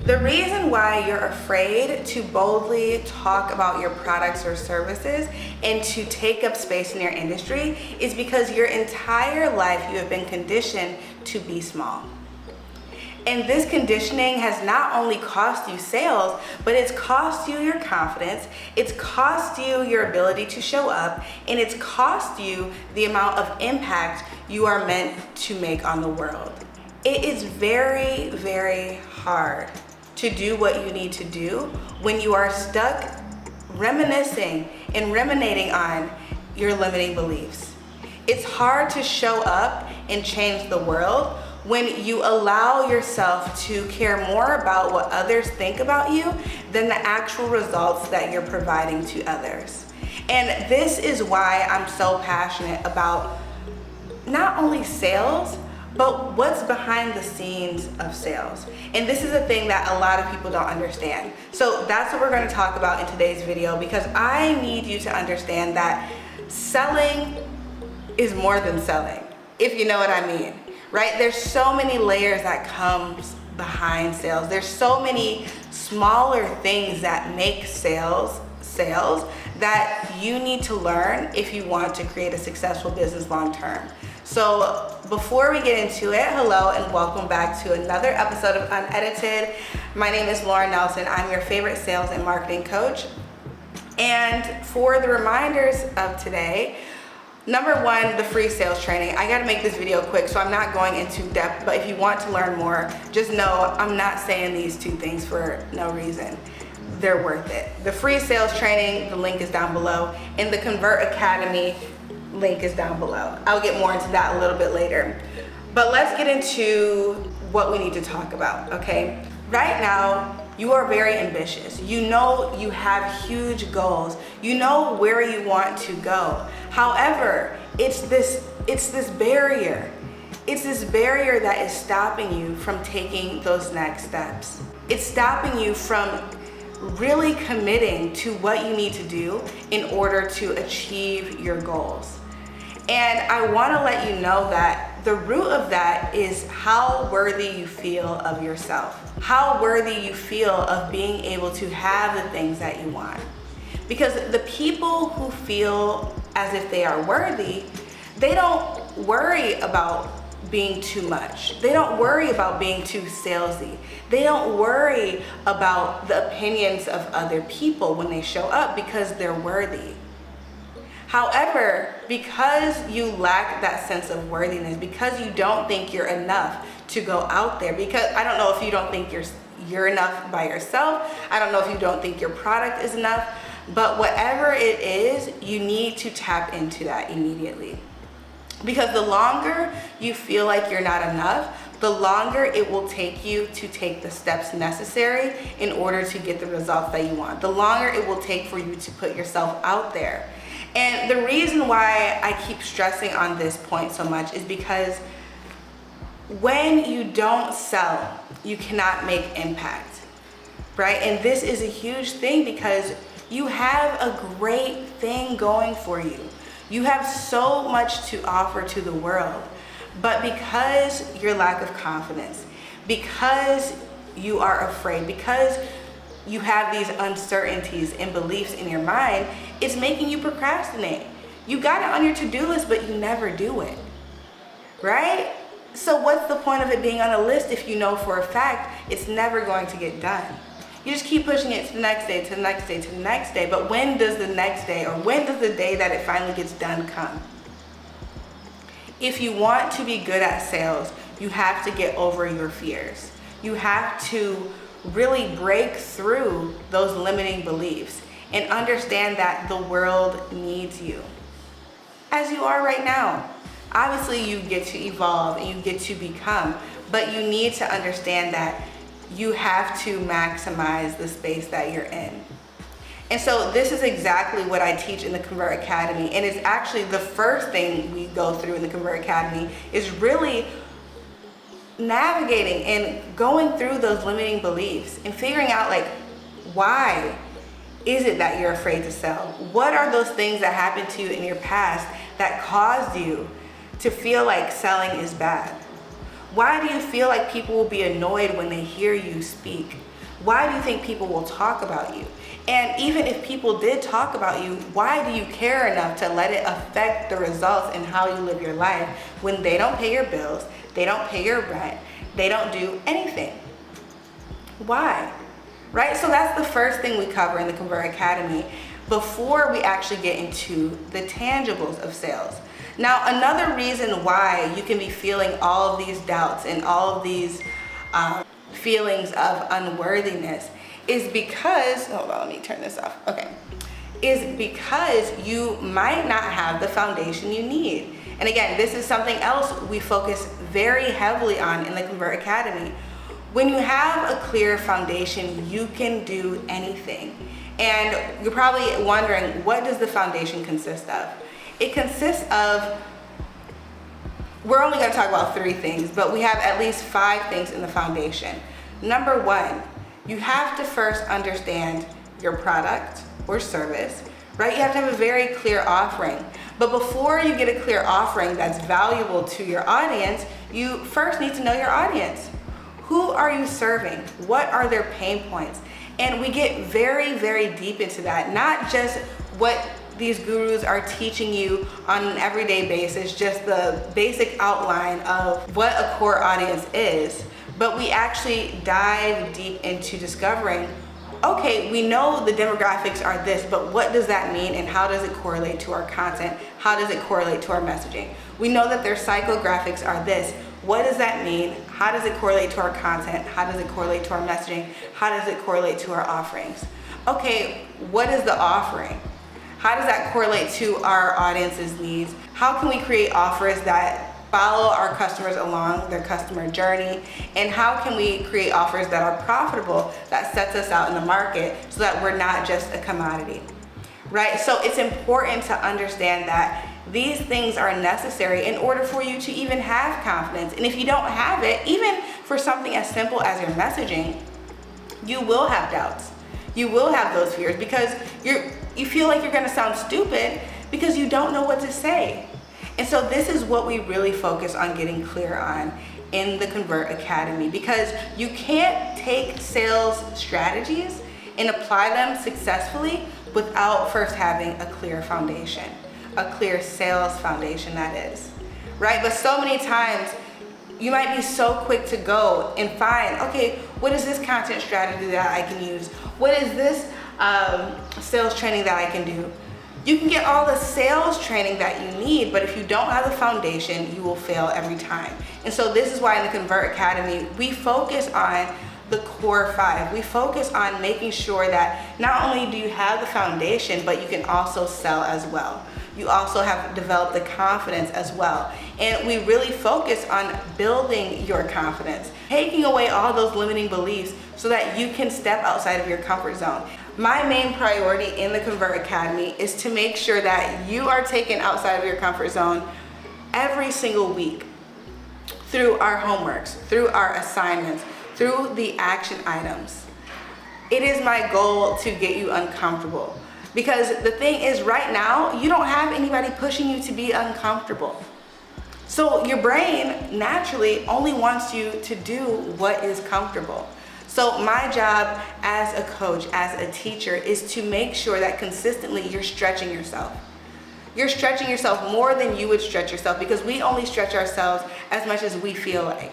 The reason why you're afraid to boldly talk about your products or services and to take up space in your industry is because your entire life you have been conditioned to be small. And this conditioning has not only cost you sales, but it's cost you your confidence, it's cost you your ability to show up, and it's cost you the amount of impact you are meant to make on the world. It is very, very hard to do what you need to do when you are stuck reminiscing and ruminating on your limiting beliefs. It's hard to show up and change the world when you allow yourself to care more about what others think about you than the actual results that you're providing to others. And this is why I'm so passionate about not only sales, but what's behind the scenes of sales. And this is a thing that a lot of people don't understand. So that's what we're going to talk about in today's video, because I need you to understand that selling is more than selling, if you know what I mean. Right? There's so many layers that comes behind sales. There's so many smaller things that make sales that you need to learn if you want to create a successful business long term. So before we get into it, hello and welcome back to another episode of Unedited. My name is Lauren Nelson. I'm your favorite sales and marketing coach. And for the reminders of today, number one, the free sales training. I gotta make this video quick, so I'm not going into depth, but if you want to learn more, just know I'm not saying these two things for no reason. They're worth it. The free sales training, the link is down below, and the Convert Academy link is down below. I'll get more into that a little bit later. But let's get into what we need to talk about, okay? Right now, you are very ambitious. You know you have huge goals. You know where you want to go. However, it's this barrier. It's this barrier that is stopping you from taking those next steps. It's stopping you from really committing to what you need to do in order to achieve your goals. And I want to let you know that the root of that is how worthy you feel of yourself, how worthy you feel of being able to have the things that you want. Because the people who feel as if they are worthy, they don't worry about being too much. They don't worry about being too salesy. They don't worry about the opinions of other people when they show up because they're worthy. However, because you lack that sense of worthiness, because you don't think you're enough to go out there, because I don't know if you don't think you're enough by yourself, I don't know if you don't think your product is enough, but whatever it is, you need to tap into that immediately. Because the longer you feel like you're not enough, the longer it will take you to take the steps necessary in order to get the results that you want. The longer it will take for you to put yourself out there. And the reason why I keep stressing on this point so much is because when you don't sell, you cannot make impact, right? And this is a huge thing because you have a great thing going for you. You have so much to offer to the world, but because your lack of confidence, because you are afraid, because you have these uncertainties and beliefs in your mind, it's making you procrastinate. You got it on your to-do list, but you never do it, right? So what's the point of it being on a list if you know for a fact it's never going to get done? You just keep pushing it to the next day, to the next day, to the next day. But when does the next day, or when does the day that it finally gets done come? If you want to be good at sales, you have to get over your fears. You have to really break through those limiting beliefs and understand that the world needs you as you are right now. Obviously, you get to evolve and you get to become, but you need to understand that you have to maximize the space that you're in. And so this is exactly what I teach in the Convert Academy. And it's actually the first thing we go through in the Convert Academy is really navigating and going through those limiting beliefs and figuring out, like, why is it that you're afraid to sell? What are those things that happened to you in your past that caused you to feel like selling is bad? Why do you feel like people will be annoyed when they hear you speak? Why do you think people will talk about you? And even if people did talk about you, why do you care enough to let it affect the results in how you live your life when they don't pay your bills, they don't pay your rent, they don't do anything? Why? Right? So that's the first thing we cover in the Convert Academy before we actually get into the tangibles of sales. Now, another reason why you can be feeling all of these doubts and all of these feelings of unworthiness is because, hold on, let me turn this off. Okay. Is because you might not have the foundation you need. And again, this is something else we focus very heavily on in the Convert Academy. When you have a clear foundation, you can do anything. And you're probably wondering, what does the foundation consist of? It consists of, we're only going to talk about 3 things, but we have at least 5 things in the foundation. Number 1, you have to first understand your product or service, right? You have to have a very clear offering. But before you get a clear offering that's valuable to your audience, you first need to know your audience. Who are you serving? What are their pain points? And we get very, very deep into that, not just what these gurus are teaching you on an everyday basis, just the basic outline of what a core audience is, but we actually dive deep into discovering, okay, we know the demographics are this, but what does that mean and how does it correlate to our content? How does it correlate to our messaging? We know that their psychographics are this. What does that mean? How does it correlate to our content? How does it correlate to our messaging? How does it correlate to our offerings? Okay, what is the offering? How does that correlate to our audience's needs? How can we create offers that follow our customers along their customer journey? And how can we create offers that are profitable, that sets us out in the market so that we're not just a commodity, right? So it's important to understand that these things are necessary in order for you to even have confidence. And if you don't have it, even for something as simple as your messaging, you will have doubts. You will have those fears because you feel like you're gonna sound stupid because you don't know what to say. And so this is what we really focus on getting clear on in the Convert Academy, because you can't take sales strategies and apply them successfully without first having a clear foundation, a clear sales foundation, that is, right? But so many times you might be so quick to go and find, okay, what is this content strategy that I can use? What is this sales training that I can do? You can get all the sales training that you need, but if you don't have the foundation, you will fail every time. And so this is why in the Convert Academy, we focus on the core 5. We focus on making sure that not only do you have the foundation, but you can also sell as well. You also have developed the confidence as well. And we really focus on building your confidence, taking away all those limiting beliefs so that you can step outside of your comfort zone. My main priority in the Convert Academy is to make sure that you are taken outside of your comfort zone every single week through our homeworks, through our assignments, through the action items. It is my goal to get you uncomfortable, because the thing is, right now, you don't have anybody pushing you to be uncomfortable. So your brain naturally only wants you to do what is comfortable. So my job as a coach, as a teacher, is to make sure that consistently you're stretching yourself. You're stretching yourself more than you would stretch yourself, because we only stretch ourselves as much as we feel like.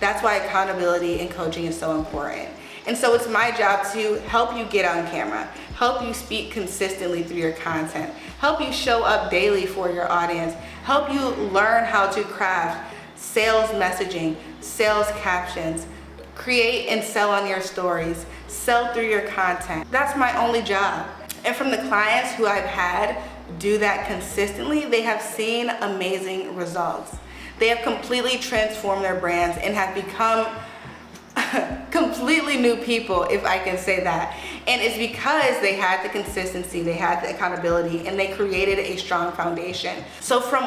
That's why accountability in coaching is so important. And so it's my job to help you get on camera, help you speak consistently through your content, help you show up daily for your audience, help you learn how to craft sales messaging, sales captions, create and sell on your stories, sell through your content. That's my only job. And from the clients who I've had do that consistently, they have seen amazing results. They have completely transformed their brands and have become completely new people, if I can say that. And it's because they had the consistency, they had the accountability, and they created a strong foundation. So from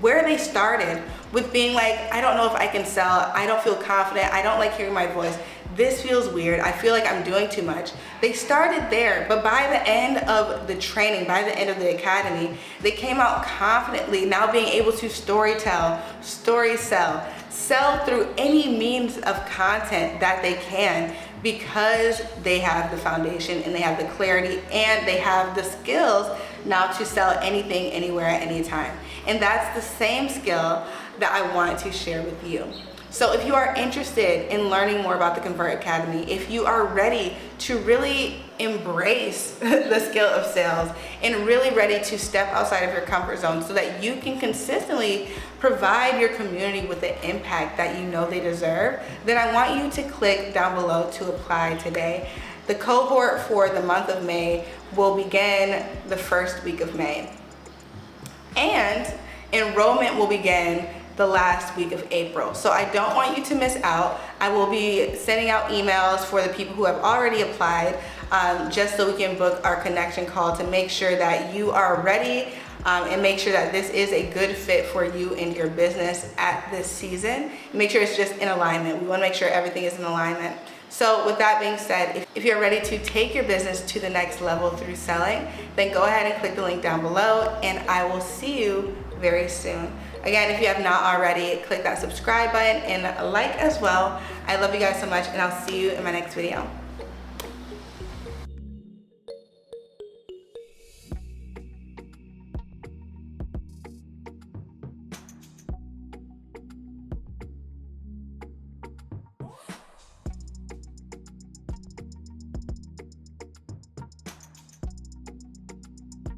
where they started with being like, I don't know if I can sell, I don't feel confident, I don't like hearing my voice, this feels weird, I feel like I'm doing too much. They started there, but by the end of the training, by the end of the academy, they came out confidently, now being able to storytell, story sell through any means of content that they can, because they have the foundation and they have the clarity and they have the skills now to sell anything, anywhere, at any time. And that's the same skill that I want to share with you. So if you are interested in learning more about the Convert Academy, if you are ready to really embrace the skill of sales and really ready to step outside of your comfort zone so that you can consistently provide your community with the impact that you know they deserve, then I want you to click down below to apply today. The cohort for the month of May will begin the first week of May. And enrollment will begin the last week of April. So I don't want you to miss out. I will be sending out emails for the people who have already applied, just so we can book our connection call to make sure that you are ready and make sure that this is a good fit for you and your business at this season. Make sure it's just in alignment. We want to make sure everything is in alignment. So with that being said, if you're ready to take your business to the next level through selling, then go ahead and click the link down below, and I will see you very soon. Again, if you have not already, click that subscribe button and like as well. I love you guys so much, and I'll see you in my next video.